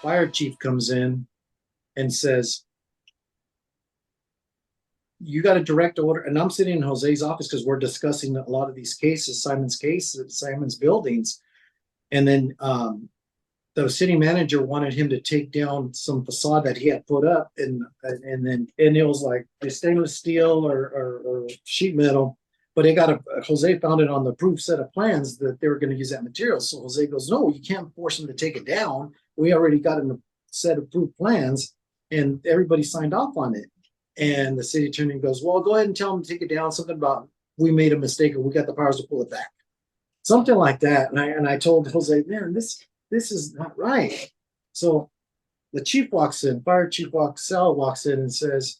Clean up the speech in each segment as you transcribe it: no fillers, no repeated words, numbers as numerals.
fire chief comes in and says, you got a direct order. And I'm sitting in Jose's office because we're discussing a lot of these cases, Simon's buildings. And then the city manager wanted him to take down some facade that he had put up, and it was like stainless steel or sheet metal, but Jose found it on the approved set of plans that they were going to use that material. So Jose goes, no, you can't force him to take it down. We already got in the set of approved plans and everybody signed off on it. And the city attorney goes, well, go ahead and tell him to take it down. Something about we made a mistake or we got the powers to pull it back. Something like that. And I told Jose, man, this is not right. So the chief walks in, fire chief walks in and says,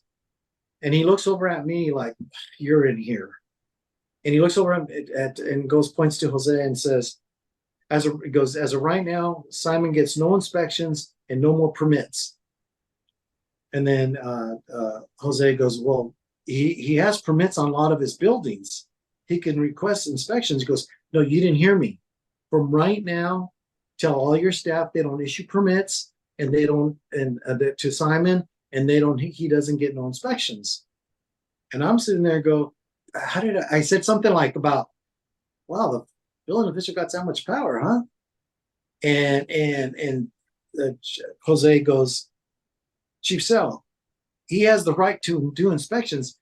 and he looks over at me like, you're in here. And he looks over and points to Jose and says, as of right now, Simon gets no inspections and no more permits. And then Jose goes, well, he has permits on a lot of his buildings. He can request inspections. He goes, no, you didn't hear me. From right now, tell all your staff they don't issue permits and they don't, to Simon, and he doesn't get no inspections. And I'm sitting there go, I said something like about, wow, the building official got that much power, huh? And Jose goes, Chief Sell, he has the right to do inspections.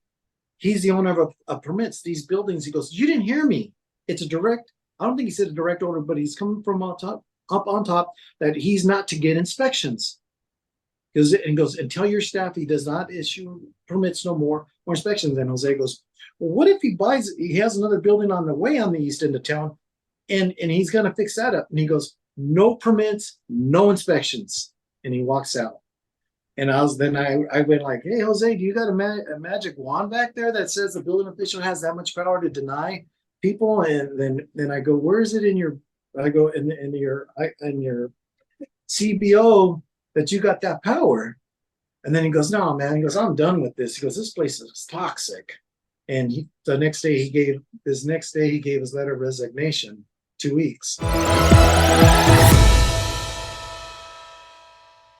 He's the owner of permits, these buildings. He goes, you didn't hear me. It's a direct, I don't think he said a direct order, but he's coming from up on top that he's not to get inspections. And goes, and tell your staff he does not issue permits no more or inspections. And Jose goes, well, what if he has another building on the east end of town and he's going to fix that up? And he goes, no permits, no inspections. And he walks out. And I went like, hey, Jose, do you got a magic wand back there that says the building official has that much power to deny people? And then I go, where is it in your CBO that you got that power? And then he goes, no, man. He goes, I'm done with this. He goes, this place is toxic. And the next day he gave his letter of resignation, 2 weeks.